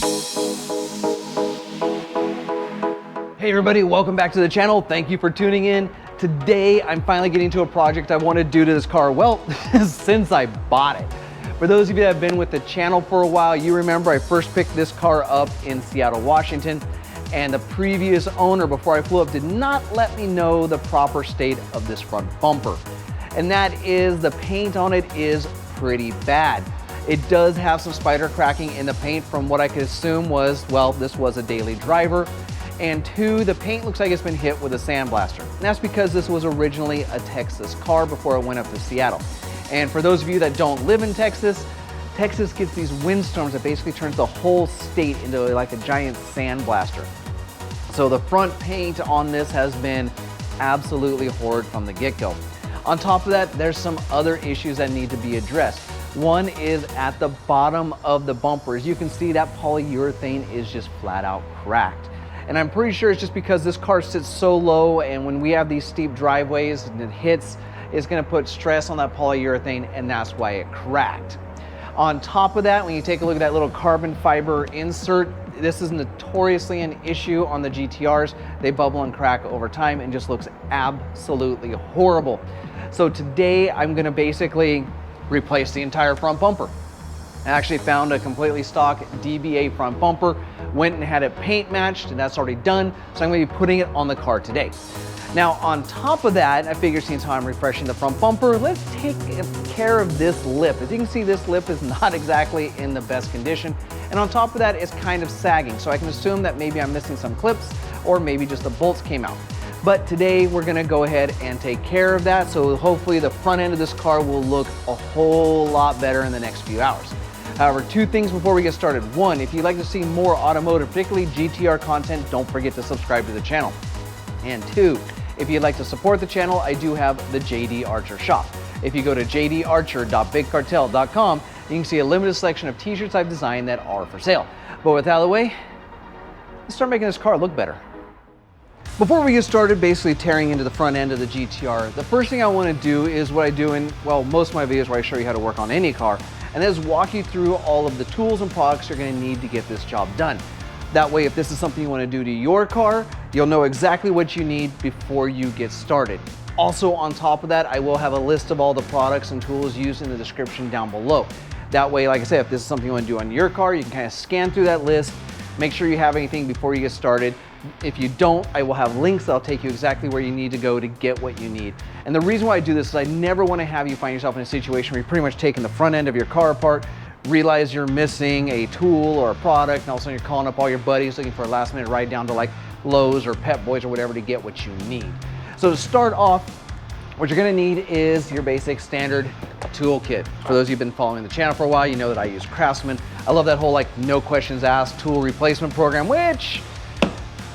Hey everybody, welcome back to the channel. Thank you for tuning in. Today, I'm finally getting to a project I want to do to this car, well, since I bought it. For those of you that have been with the channel for a while, you remember I first picked this car up in Seattle, Washington, and the previous owner, before I flew up, did not let me know the proper state of this front bumper. And that is, the paint on it is pretty bad. It does have some spider cracking in the paint from what I could assume was, well, this was a daily driver. And two, the paint looks like it's been hit with a sandblaster. And that's because this was originally a Texas car before it went up to Seattle. And for those of you that don't live in Texas, Texas gets these windstorms that basically turns the whole state into like a giant sandblaster. So the front paint on this has been absolutely horrid from the get-go. On top of that, there's some other issues that need to be addressed. One is at the bottom of the bumper. As you can see, that polyurethane is just flat out cracked. And I'm pretty sure it's just because this car sits so low, and when we have these steep driveways and it hits, it's gonna put stress on that polyurethane, and that's why it cracked. On top of that, when you take a look at that little carbon fiber insert, this is notoriously an issue on the GTRs. They bubble and crack over time and just looks absolutely horrible. So today I'm gonna basically replace the entire front bumper. I actually found a completely stock DBA front bumper, went and had it paint matched, and that's already done. So I'm gonna be putting it on the car today. Now, on top of that, I figure since how I'm refreshing the front bumper, let's take care of this lip. As you can see, this lip is not exactly in the best condition. And on top of that, it's kind of sagging. So I can assume that maybe I'm missing some clips, or maybe just the bolts came out. But today we're gonna go ahead and take care of that. So hopefully the front end of this car will look a whole lot better in the next few hours. However, two things before we get started. One, if you'd like to see more automotive, particularly GTR content, don't forget to subscribe to the channel. And two, if you'd like to support the channel, I do have the JD Archer shop. If you go to jdarcher.bigcartel.com, you can see a limited selection of t-shirts I've designed that are for sale. But with that out of the way, let's start making this car look better. Before we get started basically tearing into the front end of the GTR, the first thing I want to do is what I do in, well, most of my videos where I show you how to work on any car, and that is walk you through all of the tools and products you're going to need to get this job done. That way, if this is something you want to do to your car, you'll know exactly what you need before you get started. Also, on top of that, I will have a list of all the products and tools used in the description down below. That way, like I said, if this is something you want to do on your car, you can kind of scan through that list, make sure you have anything before you get started. If you don't, I will have links that'll take you exactly where you need to go to get what you need. And the reason why I do this is I never want to have you find yourself in a situation where you're pretty much taking the front end of your car apart, realize you're missing a tool or a product, and all of a sudden you're calling up all your buddies looking for a last minute ride down to like Lowe's or Pep Boys or whatever to get what you need. So to start off, what you're gonna need is your basic standard toolkit. For those of you who've been following the channel for a while, you know that I use Craftsman. I love that whole like no questions asked tool replacement program, which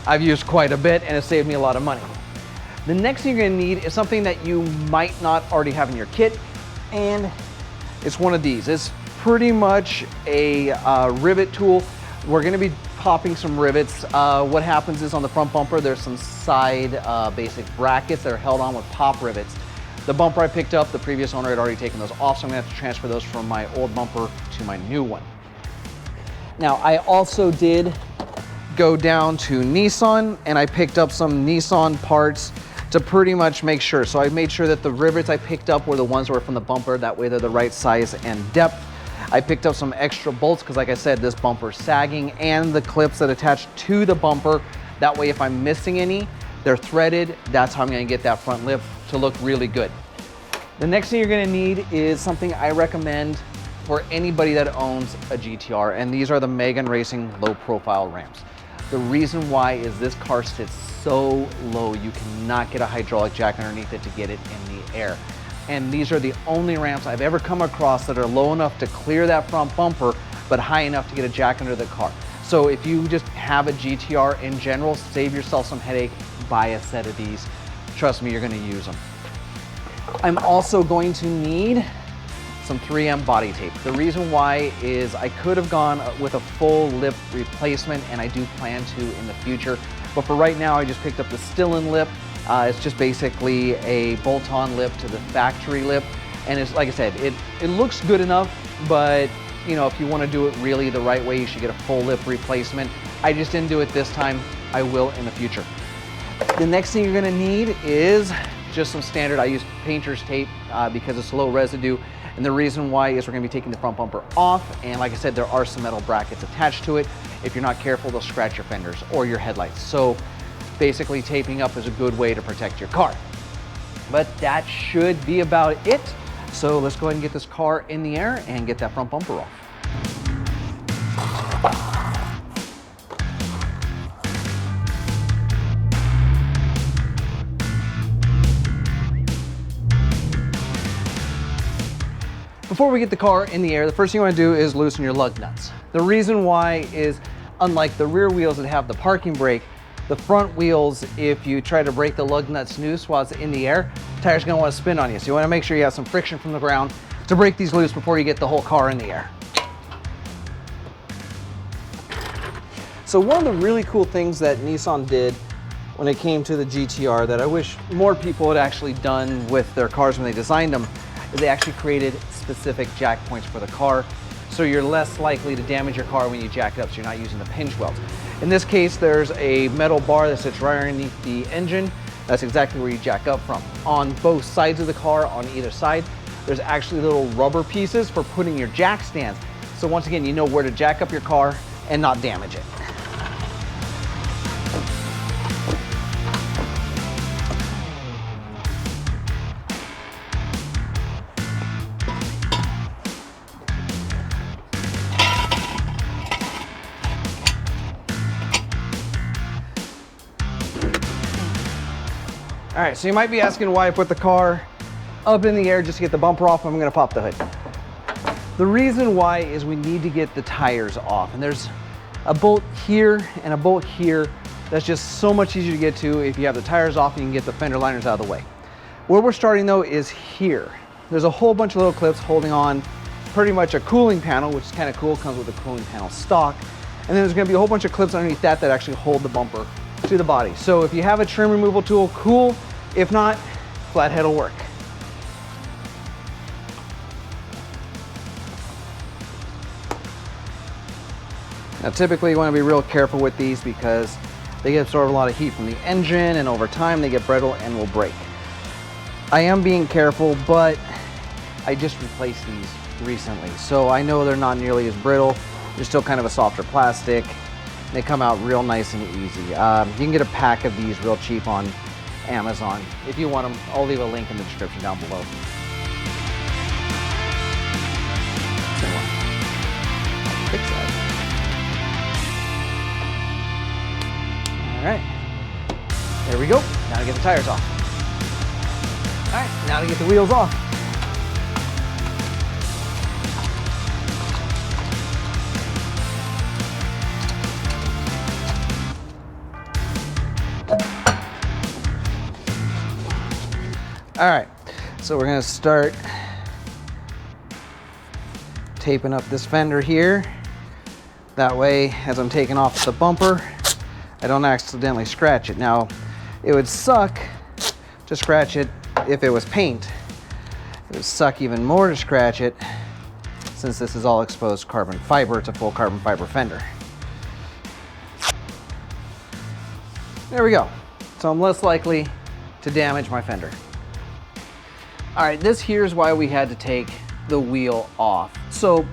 I've used quite a bit and it saved me a lot of money. The next thing you're gonna need is something that you might not already have in your kit, and it's one of these. It's pretty much a rivet tool. We're gonna be popping some rivets. What happens is on the front bumper, there's some side basic brackets that are held on with pop rivets. The bumper I picked up, the previous owner had already taken those off, so I'm gonna have to transfer those from my old bumper to my new one. Now, I also did go down to Nissan and I picked up some Nissan parts to pretty much make sure. So I made sure that the rivets I picked up were the ones that were from the bumper, that way they're the right size and depth. I picked up some extra bolts because like I said, this bumper is sagging, and the clips that attach to the bumper. That way if I'm missing any, they're threaded. That's how I'm gonna get that front lip to look really good. The next thing you're gonna need is something I recommend for anybody that owns a GTR, and these are the Megan Racing low profile ramps. The reason why is this car sits so low, you cannot get a hydraulic jack underneath it to get it in the air. And these are the only ramps I've ever come across that are low enough to clear that front bumper, but high enough to get a jack under the car. So if you just have a GTR in general, save yourself some headache, buy a set of these. Trust me, you're gonna use them. I'm also going to need some 3M body tape. The reason why is I could have gone with a full lip replacement, and I do plan to in the future. But for right now, I just picked up the Stillen lip. It's just basically a bolt-on lip to the factory lip. And it's like I said, it looks good enough, but you know, if you want to do it really the right way, you should get a full lip replacement. I just didn't do it this time. I will in the future. The next thing you're going to need is just some standard, I use painter's tape because it's low residue. And the reason why is we're going to be taking the front bumper off. And like I said, there are some metal brackets attached to it. If you're not careful, they'll scratch your fenders or your headlights. So basically taping up is a good way to protect your car. But that should be about it. So let's go ahead and get this car in the air and get that front bumper off. Before we get the car in the air, the first thing you want to do is loosen your lug nuts. The reason why is, unlike the rear wheels that have the parking brake, the front wheels, if you try to break the lug nuts loose while it's in the air, the tire's going to want to spin on you. So you want to make sure you have some friction from the ground to break these loose before you get the whole car in the air. So one of the really cool things that Nissan did when it came to the GTR that I wish more people had actually done with their cars when they designed them is they actually created specific jack points for the car, so you're less likely to damage your car when you jack it up, so you're not using the pinch welds. In this case, there's a metal bar that sits right underneath the engine. That's exactly where you jack up from. On both sides of the car, on either side, there's actually little rubber pieces for putting your jack stands. So once again, you know where to jack up your car and not damage it. All right, so you might be asking why I put the car up in the air just to get the bumper off. I'm gonna pop the hood. The reason why is we need to get the tires off. And there's a bolt here and a bolt here. That's just so much easier to get to if you have the tires off and you can get the fender liners out of the way. Where we're starting though is here. There's a whole bunch of little clips holding on pretty much a cooling panel, which is kind of cool, comes with a cooling panel stock. And then there's gonna be a whole bunch of clips underneath that that actually hold the bumper to the body. So if you have a trim removal tool, cool. If not, flathead will work. Now typically you want to be real careful with these because they absorb a lot of heat from the engine, and over time they get brittle and will break. I am being careful, but I just replaced these recently, so I know they're not nearly as brittle. They're still kind of a softer plastic. They come out real nice and easy. You can get a pack of these real cheap on Amazon. If you want them, I'll leave a link in the description down below. Fix that. All right, there we go. Now to get the tires off. All right, now to get the wheels off. All right, so we're gonna start taping up this fender here. That way, as I'm taking off the bumper, I don't accidentally scratch it. Now, it would suck to scratch it if it was paint. It would suck even more to scratch it since this is all exposed carbon fiber. It's a full carbon fiber fender. There we go. So I'm less likely to damage my fender. All right, this here's why we had to take the wheel off. So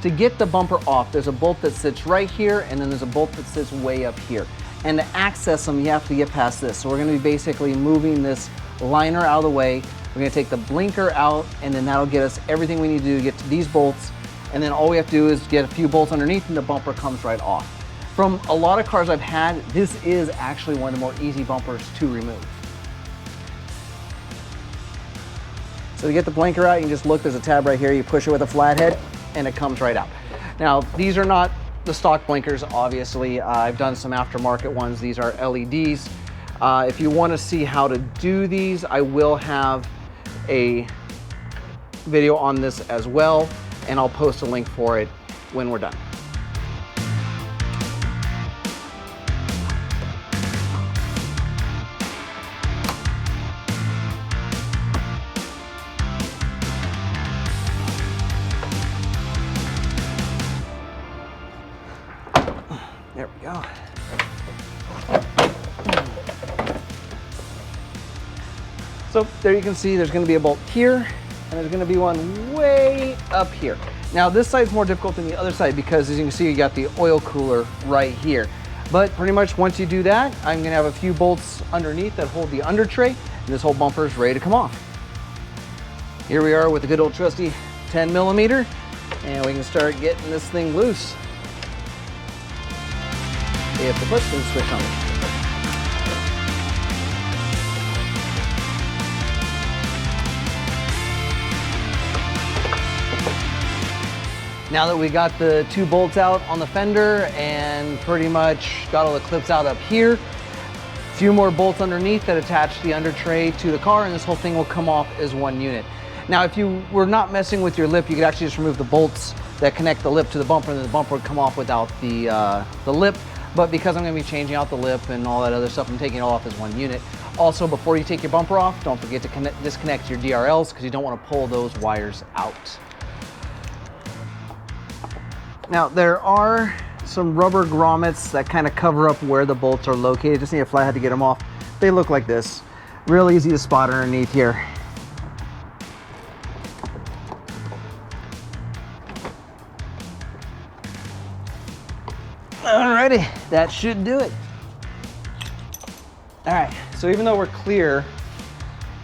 to get the bumper off, there's a bolt that sits right here, and then there's a bolt that sits way up here. And to access them, you have to get past this. So we're gonna be basically moving this liner out of the way. We're gonna take the blinker out, and then that'll get us everything we need to do to get to these bolts. And then all we have to do is get a few bolts underneath, and the bumper comes right off. From a lot of cars I've had, this is actually one of the more easy bumpers to remove. So to get the blinker out, you can just look, there's a tab right here, you push it with a flathead, and it comes right out. Now, these are not the stock blinkers, obviously. I've done some aftermarket ones. These are LEDs. If you want to see how to do these, I will have a video on this as well, and I'll post a link for it when we're done. There we go. So there you can see there's going to be a bolt here, and there's going to be one way up here. Now this side's more difficult than the other side because, as you can see, you got the oil cooler right here. But pretty much once you do that, I'm going to have a few bolts underneath that hold the under tray, and this whole bumper is ready to come off. Here we are with the good old trusty 10mm, and we can start getting this thing loose. If the push pin switch on. Now that we got the 2 bolts out on the fender and pretty much got all the clips out up here, a few more bolts underneath that attach the under tray to the car, and this whole thing will come off as one unit. Now, if you were not messing with your lip, you could actually just remove the bolts that connect the lip to the bumper, and then the bumper would come off without the lip. But because I'm going to be changing out the lip and all that other stuff, I'm taking it all off as one unit. Also, before you take your bumper off, don't forget to disconnect your DRLs because you don't want to pull those wires out. Now, there are some rubber grommets that kind of cover up where the bolts are located. Just need a flathead to get them off. They look like this. Real easy to spot underneath here. Alrighty, that should do it. Alright, so even though we're clear,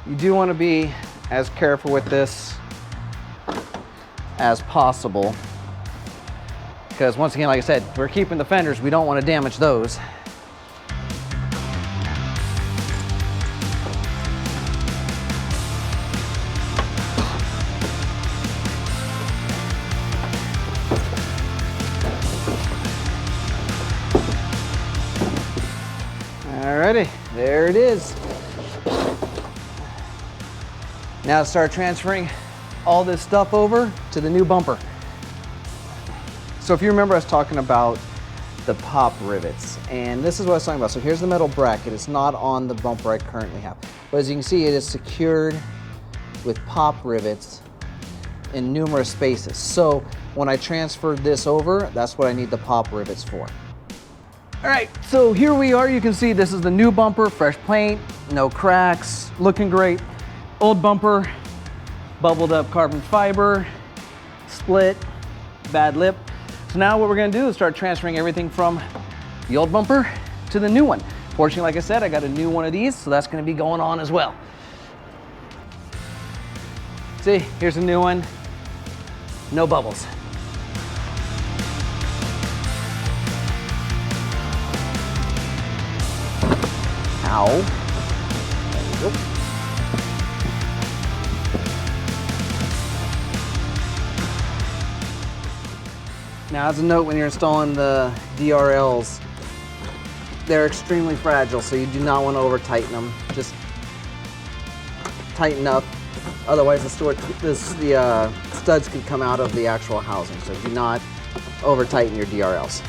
you do want to be as careful with this as possible. Because once again, like I said, we're keeping the fenders, we don't want to damage those. Alrighty, there it is. Now start transferring all this stuff over to the new bumper. So if you remember us talking about the pop rivets, and this is what I was talking about. So here's the metal bracket. It's not on the bumper I currently have. But as you can see, it is secured with pop rivets in numerous spaces. So when I transfer this over, that's what I need the pop rivets for. All right, so here we are. You can see this is the new bumper, fresh paint, no cracks, looking great. Old bumper, bubbled up carbon fiber, split, bad lip. So now what we're gonna do is start transferring everything from the old bumper to the new one. Fortunately, like I said, I got a new one of these, so that's gonna be going on as well. See, here's a new one, no bubbles. Ow. There we go. Now, as a note, when you're installing the DRLs, they're extremely fragile, so you do not want to over tighten them. Just tighten up, otherwise the studs could come out of the actual housing. So do not over tighten your DRLs.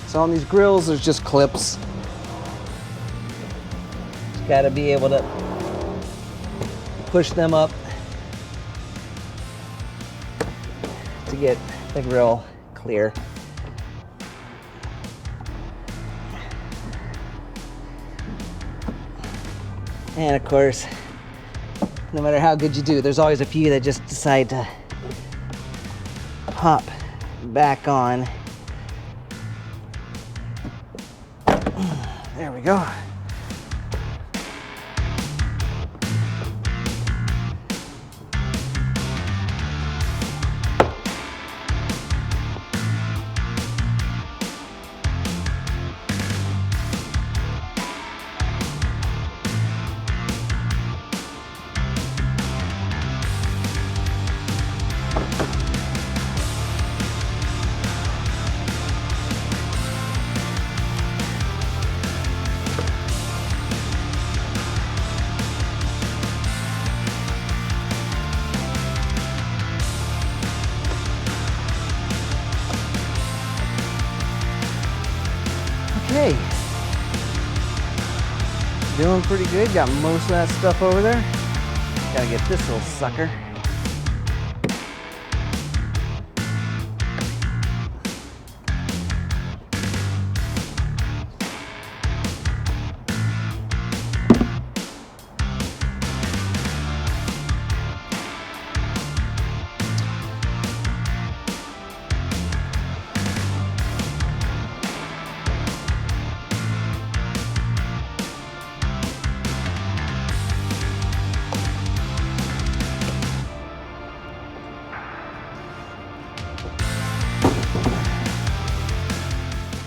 So on these grills, there's just clips. Just gotta be able to push them up to get the grill clear. And of course, no matter how good you do, there's always a few that just decide to pop back on. There we go. Okay. Doing pretty good. Got most of that stuff over there. Gotta get this little sucker.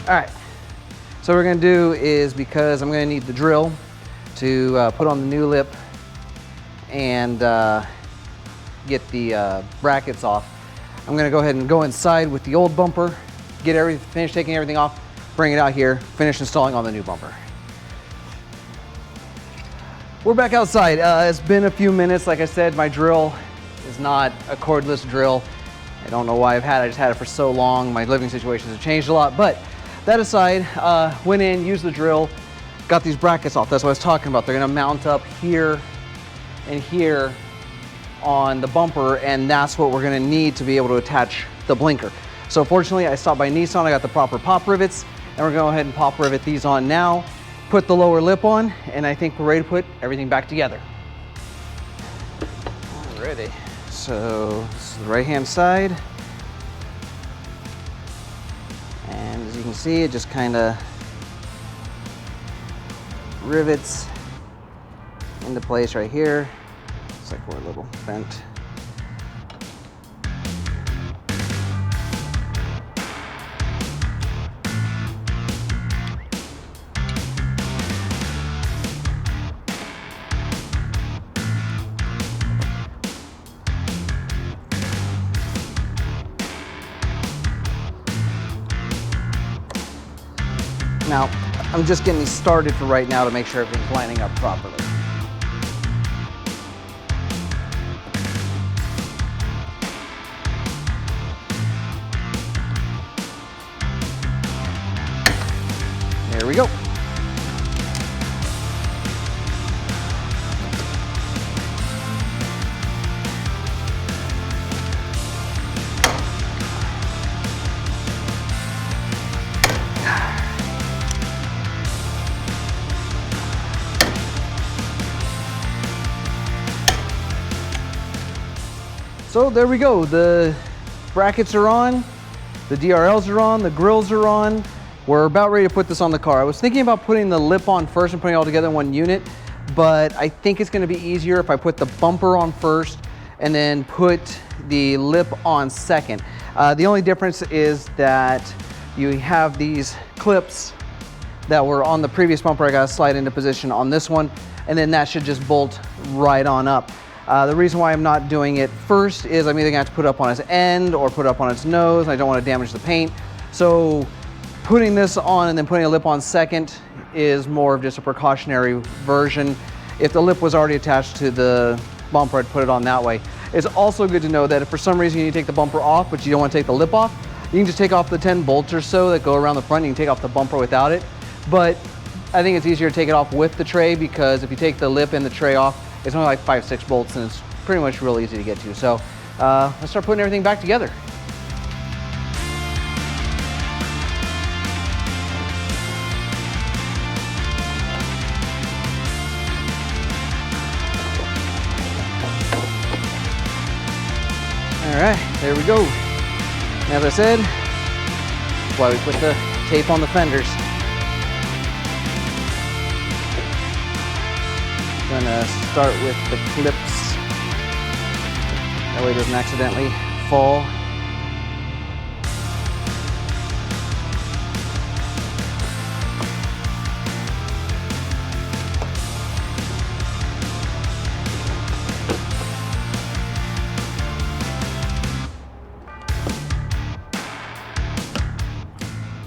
All right, so what we're gonna do is, because I'm gonna need the drill to put on the new lip and get the brackets off, I'm gonna go ahead and go inside with the old bumper, finish taking everything off, bring it out here, finish installing on the new bumper. We're back outside. It's been a few minutes. Like I said, my drill is not a cordless drill. I don't know why I just had it for so long. My living situations have changed a lot, but that aside, went in, used the drill, got these brackets off. That's what I was talking about. They're gonna mount up here and here on the bumper, and that's what we're gonna need to be able to attach the blinker. So fortunately, I stopped by Nissan, I got the proper pop rivets, and we're gonna go ahead and pop rivet these on now, put the lower lip on, and I think we're ready to put everything back together. Alrighty, so this is the right-hand side. And as you can see, it just kind of rivets into place right here. Looks like we're a little bent. Now, I'm just getting these started for right now to make sure everything's lining up properly. There we go. So there we go, the brackets are on, the DRLs are on, the grills are on. We're about ready to put this on the car. I was thinking about putting the lip on first and putting it all together in one unit, but I think it's gonna be easier if I put the bumper on first and then put the lip on second. The only difference is that you have these clips that were on the previous bumper. I gotta slide into position on this one, and then that should just bolt right on up. The reason why I'm not doing it first is I'm either gonna have to put it up on its end or put it up on its nose, and I don't want to damage the paint. So putting this on and then putting a lip on second is more of just a precautionary version. If the lip was already attached to the bumper, I'd put it on that way. It's also good to know that if for some reason you need to take the bumper off, but you don't want to take the lip off, you can just take off the 10 bolts or so that go around the front. You can take off the bumper without it. But I think it's easier to take it off with the tray, because if you take the lip and the tray off, it's only like 5-6 bolts, and it's pretty much real easy to get to. So let's start putting everything back together. All right, there we go. And as I said, that's why we put the tape on the fenders. Gonna start with the clips. That way it doesn't accidentally fall.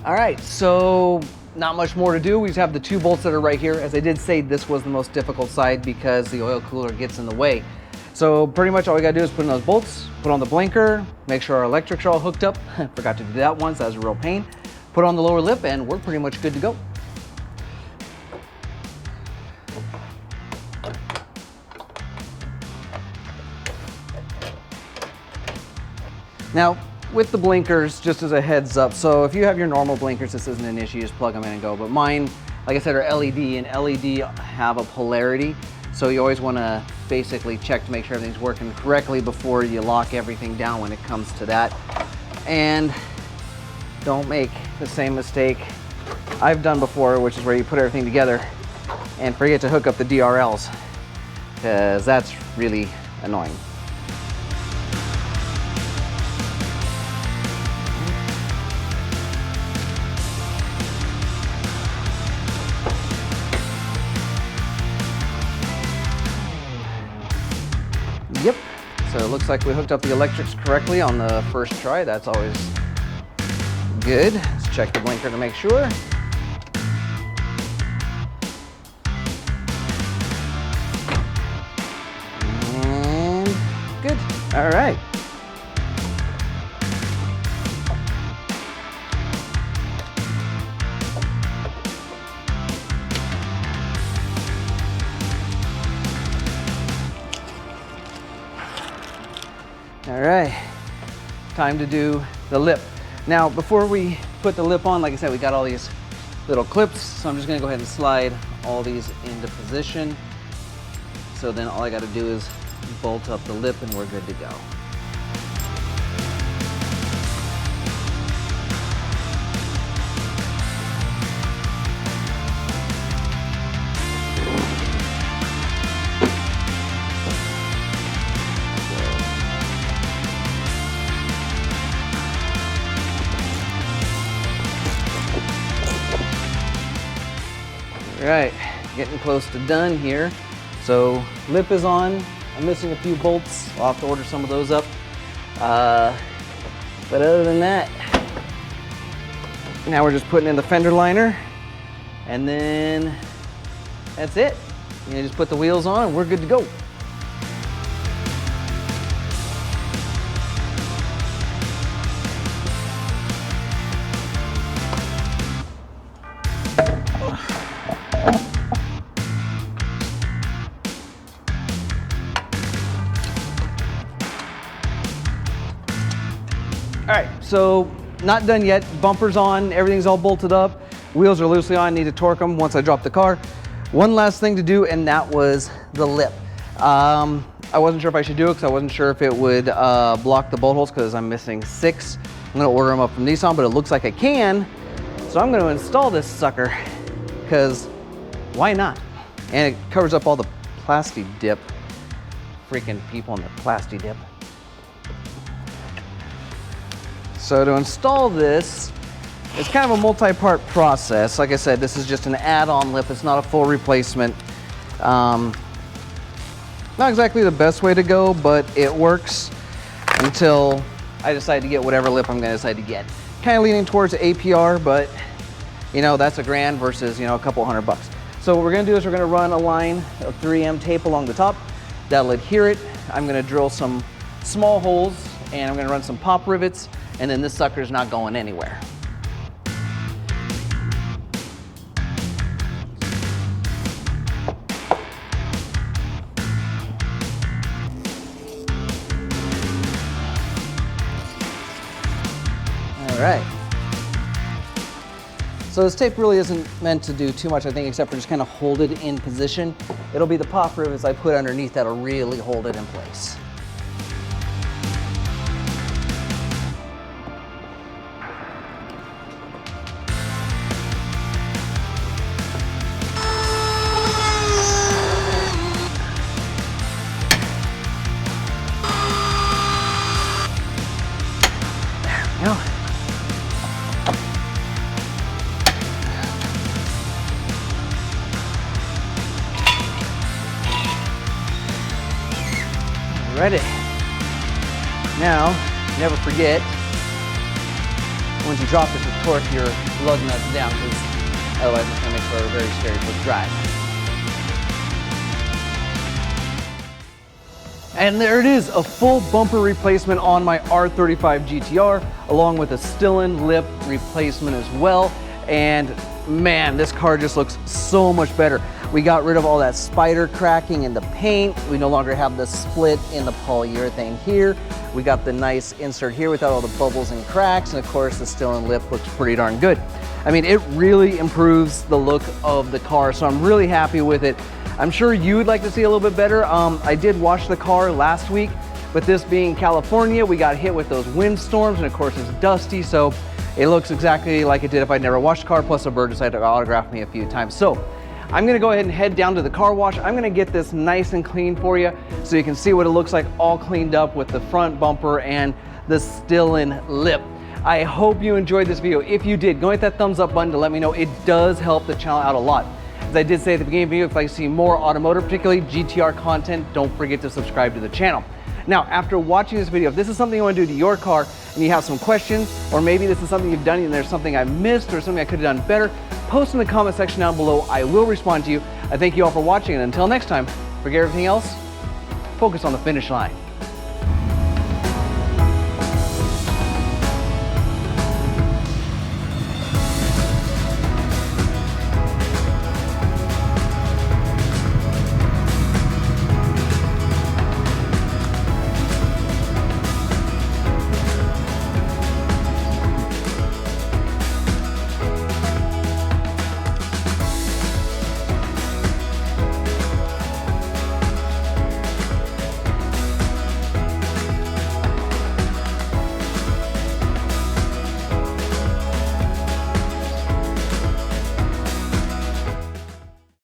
All right, so not much more to do. We just have the 2 bolts that are right here. As I did say, this was the most difficult side because the oil cooler gets in the way. So pretty much all we gotta do is put in those bolts, put on the blinker, make sure our electrics are all hooked up. Forgot to do that once, that was a real pain. Put on the lower lip and we're pretty much good to go. Now, with the blinkers, just as a heads up, so if you have your normal blinkers, this isn't an issue, just plug them in and go. But mine, like I said, are LED, and LED have a polarity. So you always want to basically check to make sure everything's working correctly before you lock everything down when it comes to that. And don't make the same mistake I've done before, which is where you put everything together and forget to hook up the DRLs, because that's really annoying. Yep, so it looks like we hooked up the electrics correctly on the first try. That's always good. Let's check the blinker to make sure. And good, all right. All right, time to do the lip. Now, before we put the lip on, like I said, we got all these little clips, so I'm just gonna go ahead and slide all these into position. So then all I gotta do is bolt up the lip and we're good to go. All right, getting close to done here. So lip is on. I'm missing a few bolts. I'll have to order some of those up. But other than that, now we're just putting in the fender liner, and then that's it. You just put the wheels on and we're good to go. All right, so not done yet. Bumper's on, everything's all bolted up. Wheels are loosely on, need to torque them once I drop the car. One last thing to do, and that was the lip. I wasn't sure if I should do it because I wasn't sure if it would block the bolt holes because I'm missing 6. I'm gonna order them up from Nissan, but it looks like I can. So I'm gonna install this sucker because why not? And it covers up all the plasti dip. Freaking people in the plasti dip. So to install this, it's kind of a multi-part process. Like I said, this is just an add-on lip. It's not a full replacement. Not exactly the best way to go, but it works until I decide to get whatever lip I'm gonna decide to get. Kind of leaning towards APR, but you know, that's $1,000 versus, you know, a couple $100. So what we're gonna do is we're gonna run a line of 3M tape along the top. That'll adhere it. I'm gonna drill some small holes and I'm gonna run some pop rivets, and then this sucker's not going anywhere. All right. So this tape really isn't meant to do too much, I think, except for just kind of hold it in position. It'll be the pop rivets I put underneath that'll really hold it in place. There we go. Ready. Now, never forget, once you drop this with torque, your lug nuts down, because otherwise it's going to make for a very scary quick drive. And there it is, a full bumper replacement on my R35 GTR, along with a Stillen lip replacement as well. And man, this car just looks so much better. We got rid of all that spider cracking in the paint. We no longer have the split in the polyurethane here. We got the nice insert here without all the bubbles and cracks. And of course, the Stillen lip looks pretty darn good. I mean, it really improves the look of the car, so I'm really happy with it. I'm sure you would like to see a little bit better. I did wash the car last week, but this being California, we got hit with those windstorms, and of course it's dusty, so it looks exactly like it did if I'd never washed the car, plus a bird decided to autograph me a few times. So I'm gonna go ahead and head down to the car wash. I'm gonna get this nice and clean for you so you can see what it looks like all cleaned up with the front bumper and the Stillen lip. I hope you enjoyed this video. If you did, go hit that thumbs up button to let me know. It does help the channel out a lot. As I did say at the beginning of the video, if I see more automotive, particularly GTR content, don't forget to subscribe to the channel. Now, after watching this video, if this is something you want to do to your car and you have some questions, or maybe this is something you've done and there's something I missed or something I could have done better, post in the comment section down below. I will respond to you. I thank you all for watching, and until next time, forget everything else, focus on the finish line.